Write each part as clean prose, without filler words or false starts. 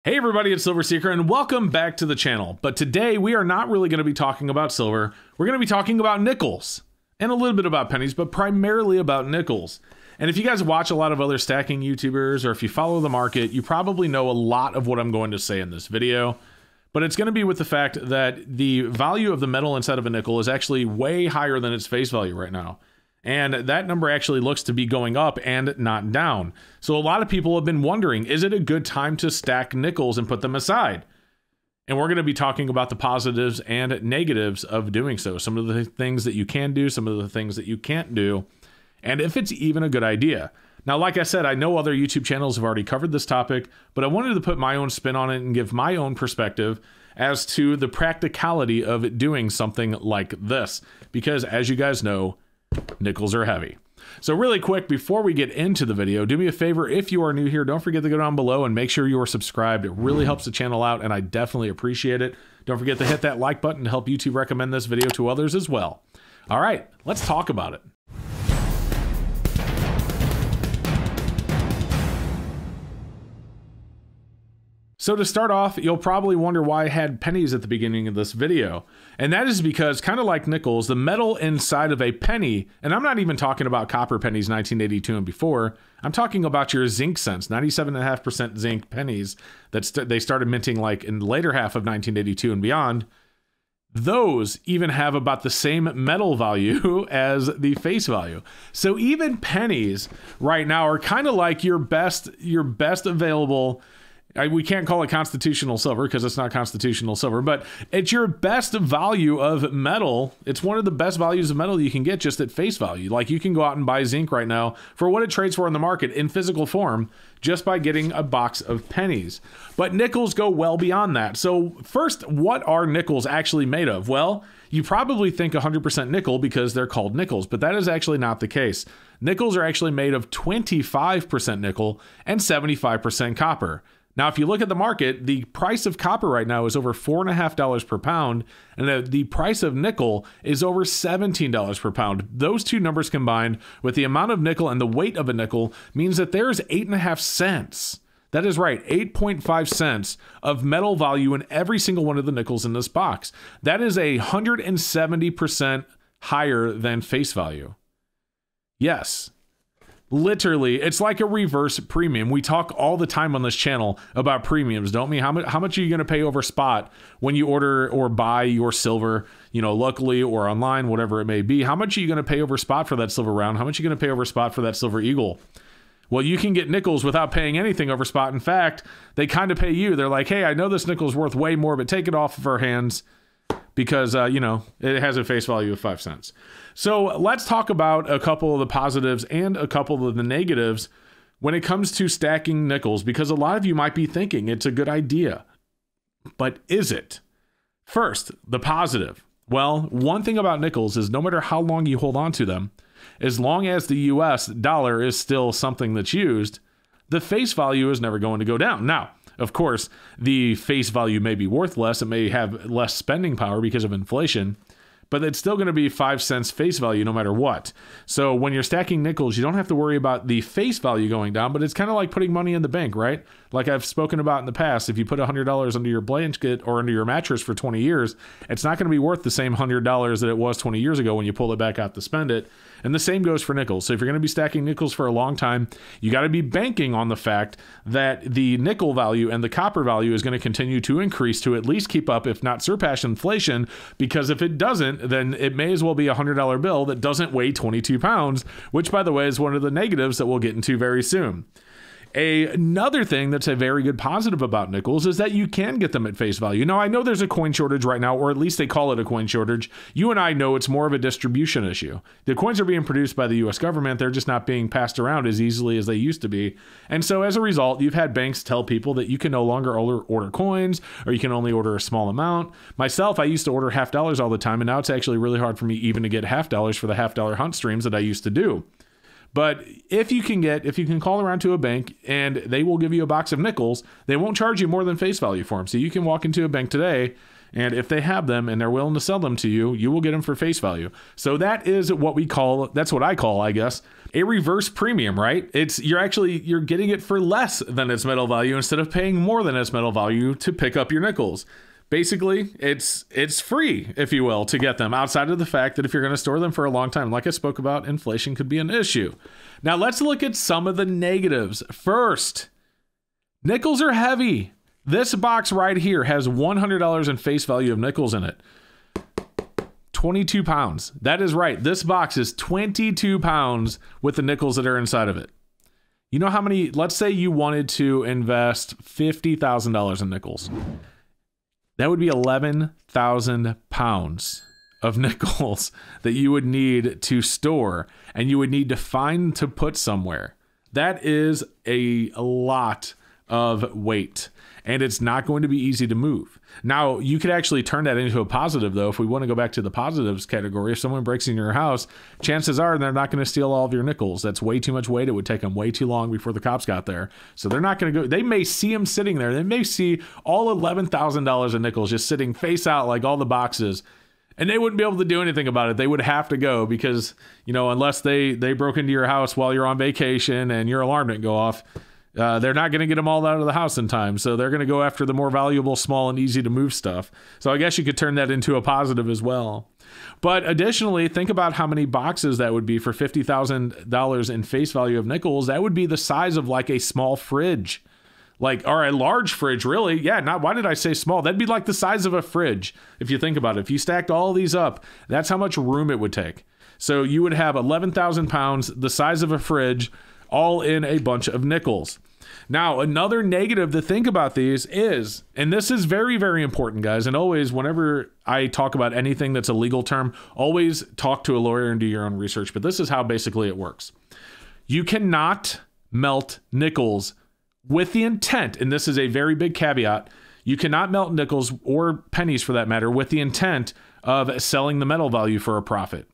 Hey everybody, it's Silver Seeker and welcome back to the channel. But today we are not really going to be talking about silver. We're going to be talking about nickels and a little bit about pennies, but primarily about nickels. And if you guys watch a lot of other stacking YouTubers or if you follow the market, you probably know a lot of what I'm going to say in this video. But it's going to be with the fact that the value of the metal inside of a nickel is actually way higher than its face value right now. And that number actually looks to be going up and not down. So a lot of people have been wondering, is it a good time to stack nickels and put them aside? And we're going to be talking about the positives and negatives of doing so. Some of the things that you can do, some of the things that you can't do, and if it's even a good idea. Now, like I said, I know other YouTube channels have already covered this topic, but I wanted to put my own spin on it and give my own perspective as to the practicality of doing something like this. Because as you guys know, nickels are heavy. So really quick, before we get into the video, do me a favor. If you are new here, don't forget to go down below and make sure you are subscribed. It really helps the channel out and I definitely appreciate it. Don't forget to hit that like button to help YouTube recommend this video to others as well. All right, let's talk about it. So to start off, you'll probably wonder why I had pennies at the beginning of this video. And that is because, kind of like nickels, the metal inside of a penny, and I'm not even talking about copper pennies 1982 and before, I'm talking about your zinc cents, 97.5% zinc pennies that they started minting like in the later half of 1982 and beyond. Those even have about the same metal value as the face value. So even pennies right now are kind of like your best available. We can't call it constitutional silver because it's not constitutional silver, but it's your best value of metal. It's one of the best values of metal you can get just at face value. Like you can go out and buy zinc right now for what it trades for in the market in physical form just by getting a box of pennies. But nickels go well beyond that. So first, what are nickels actually made of? Well, you probably think 100% nickel because they're called nickels, but that is actually not the case. Nickels are actually made of 25% nickel and 75% copper. Now, if you look at the market, the price of copper right now is over $4.50 per pound, and the price of nickel is over $17 per pound. Those two numbers combined with the amount of nickel and the weight of a nickel means that there's 8.5 cents. That is right, 8.5 cents of metal value in every single one of the nickels in this box. That is 170% higher than face value. Yes. Literally, it's like a reverse premium. We talk all the time on this channel about premiums, don't we? How much are you going to pay over spot when you order or buy your silver, locally or online, whatever it may be? How much are you going to pay over spot for that silver round? How much are you going to pay over spot for that silver eagle? Well, you can get nickels without paying anything over spot. In fact, they kind of pay you. They're like, hey, I know this nickel's worth way more, but take it off of our hands because, it has a face value of 5 cents. So let's talk about a couple of the positives and a couple of the negatives when it comes to stacking nickels, because a lot of you might be thinking it's a good idea, but is it? First, the positive. Well, one thing about nickels is no matter how long you hold on to them, as long as the US dollar is still something that's used, the face value is never going to go down. Now, of course, the face value may be worth less. It may have less spending power because of inflation, but it's still going to be 5 cents face value no matter what. So when you're stacking nickels, you don't have to worry about the face value going down, but it's kind of like putting money in the bank, right? Like I've spoken about in the past, if you put $100 under your blanket or under your mattress for 20 years, it's not going to be worth the same $100 that it was 20 years ago when you pull it back out to spend it. And the same goes for nickels. So if you're going to be stacking nickels for a long time, you got to be banking on the fact that the nickel value and the copper value is going to continue to increase to at least keep up, if not surpass inflation, because if it doesn't, then it may as well be a $100 bill that doesn't weigh 22 pounds, which by the way is one of the negatives that we'll get into very soon. Another thing that's a very good positive about nickels is that you can get them at face value. Now, I know there's a coin shortage right now, or at least they call it a coin shortage. You and I know it's more of a distribution issue. The coins are being produced by the US government. They're just not being passed around as easily as they used to be. And so as a result, you've had banks tell people that you can no longer order coins, or you can only order a small amount. Myself, I used to order $50 all the time, and now it's actually really hard for me even to get $50 for the $50 hunt streams that I used to do. But if you can call around to a bank and they will give you a box of nickels, they won't charge you more than face value for them. So you can walk into a bank today, and if they have them and they're willing to sell them to you, you will get them for face value. So that is what that's what I call, I guess, a reverse premium, right? You're getting it for less than its metal value instead of paying more than its metal value to pick up your nickels. Basically, it's free, if you will, to get them, outside of the fact that if you're going to store them for a long time, like I spoke about, inflation could be an issue. Now, let's look at some of the negatives. First, nickels are heavy. This box right here has $100 in face value of nickels in it. 22 pounds. That is right. This box is 22 pounds with the nickels that are inside of it. You know how many, let's say you wanted to invest $50,000 in nickels. That would be 11,000 pounds of nickels that you would need to store and you would need to find to put somewhere. That is a lot of weight, and it's not going to be easy to move. Now, you could actually turn that into a positive, though. If we want to go back to the positives category, if someone breaks into your house, chances are they're not going to steal all of your nickels. That's way too much weight. It would take them way too long before the cops got there. So they're not going to go. They may see them sitting there. They may see all $11,000 of nickels just sitting face out like all the boxes, and they wouldn't be able to do anything about it. They would have to go because, you know, unless they broke into your house while you're on vacation and your alarm didn't go off, they're not going to get them all out of the house in time. So they're going to go after the more valuable, small, and easy to move stuff. So I guess you could turn that into a positive as well. But additionally, think about how many boxes that would be for $50,000 in face value of nickels. That would be the size of like a small fridge. Like, or a large fridge, really. Yeah, why did I say small? That'd be like the size of a fridge. If you think about it, if you stacked all these up, that's how much room it would take. So you would have 11,000 pounds, the size of a fridge, all in a bunch of nickels. Now, another negative to think about these is, and this is very, very important, guys, and always, whenever I talk about anything that's a legal term, always talk to a lawyer and do your own research, but this is how basically it works. You cannot melt nickels with the intent, and this is a very big caveat, you cannot melt nickels or pennies for that matter with the intent of selling the metal value for a profit.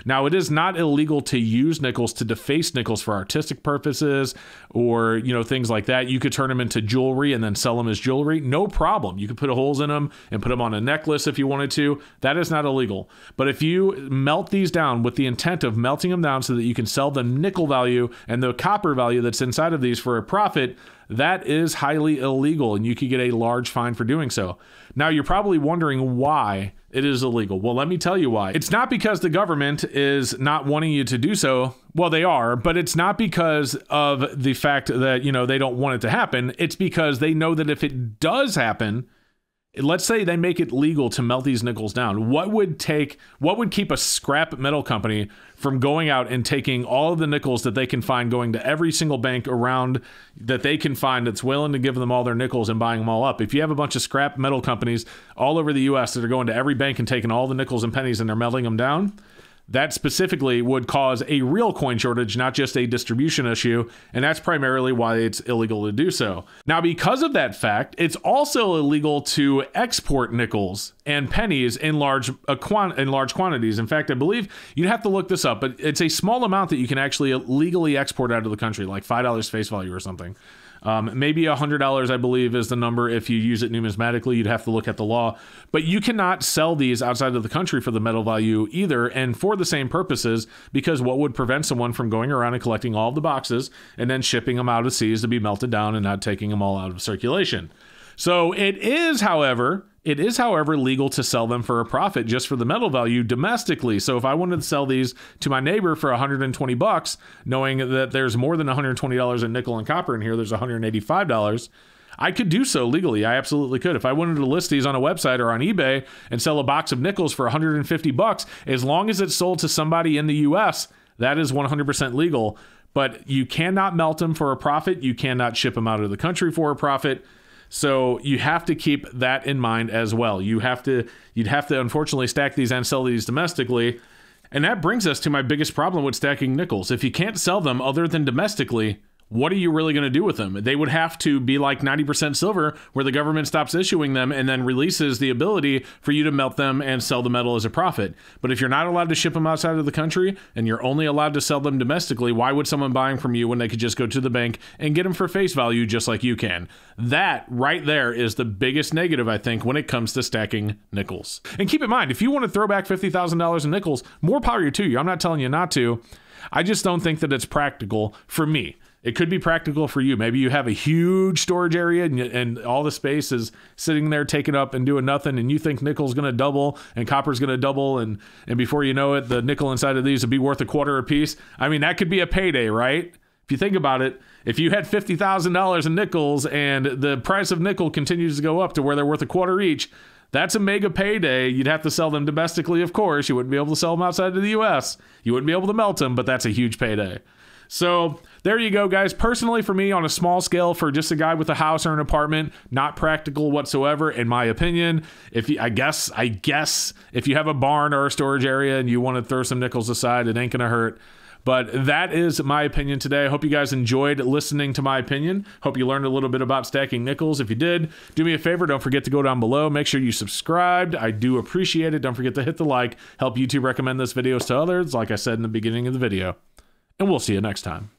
Now, it is not illegal to use nickels, to deface nickels for artistic purposes or, you know, things like that. You could turn them into jewelry and then sell them as jewelry. No problem. You could put holes in them and put them on a necklace if you wanted to. That is not illegal. But if you melt these down with the intent of melting them down so that you can sell the nickel value and the copper value that's inside of these for a profit, that is highly illegal, and you could get a large fine for doing so. Now, you're probably wondering why it is illegal. Well, let me tell you why. It's not because the government is not wanting you to do so. Well, they are, but it's not because of the fact that, you know, they don't want it to happen. It's because they know that if it does happen, let's say they make it legal to melt these nickels down. What would keep a scrap metal company from going out and taking all of the nickels that they can find, going to every single bank around that they can find that's willing to give them all their nickels and buying them all up? If you have a bunch of scrap metal companies all over the US that are going to every bank and taking all the nickels and pennies and they're melting them down, that specifically would cause a real coin shortage, not just a distribution issue, and that's primarily why it's illegal to do so. Now, because of that fact, it's also illegal to export nickels and pennies in large quantities. In fact, I believe you'd have to look this up, but it's a small amount that you can actually legally export out of the country, like $5 face value or something. Maybe $100, I believe, is the number. If you use it numismatically, you'd have to look at the law. But you cannot sell these outside of the country for the metal value either, and for the same purposes, because what would prevent someone from going around and collecting all of the boxes and then shipping them out of seas to be melted down and not taking them all out of circulation? So it is, however, legal to sell them for a profit just for the metal value domestically. So if I wanted to sell these to my neighbor for $120, knowing that there's more than $120 in nickel and copper in here, there's $185, I could do so legally. I absolutely could. If I wanted to list these on a website or on eBay and sell a box of nickels for $150, as long as it's sold to somebody in the US, that is 100% legal. But you cannot melt them for a profit. You cannot ship them out of the country for a profit. So you have to keep that in mind as well. You'd have to unfortunately stack these and sell these domestically. And that brings us to my biggest problem with stacking nickels. If you can't sell them other than domestically, what are you really going to do with them? They would have to be like 90% silver, where the government stops issuing them and then releases the ability for you to melt them and sell the metal as a profit. But if you're not allowed to ship them outside of the country and you're only allowed to sell them domestically, why would someone buy them from you when they could just go to the bank and get them for face value just like you can? That right there is the biggest negative, I think, when it comes to stacking nickels. And keep in mind, if you want to throw back $50,000 in nickels, more power to you. I'm not telling you not to. I just don't think that it's practical for me. It could be practical for you. Maybe you have a huge storage area and all the space is sitting there taken up and doing nothing, and you think nickel's going to double and copper's going to double, and before you know it, the nickel inside of these would be worth $0.25 a piece. I mean, that could be a payday, right? If you think about it, if you had $50,000 in nickels and the price of nickel continues to go up to where they're worth $0.25 each, that's a mega payday. You'd have to sell them domestically, of course. You wouldn't be able to sell them outside of the U.S. You wouldn't be able to melt them, but that's a huge payday. So there you go, guys. Personally, for me, on a small scale, for just a guy with a house or an apartment, not practical whatsoever, in my opinion. I guess if you have a barn or a storage area and you want to throw some nickels aside, it ain't gonna hurt. But that is my opinion today. I hope you guys enjoyed listening to my opinion. Hope you learned a little bit about stacking nickels. If you did, do me a favor. Don't forget to go down below. Make sure you subscribed. I do appreciate it. Don't forget to hit the like. Help YouTube recommend this videos to others, like I said in the beginning of the video. And we'll see you next time.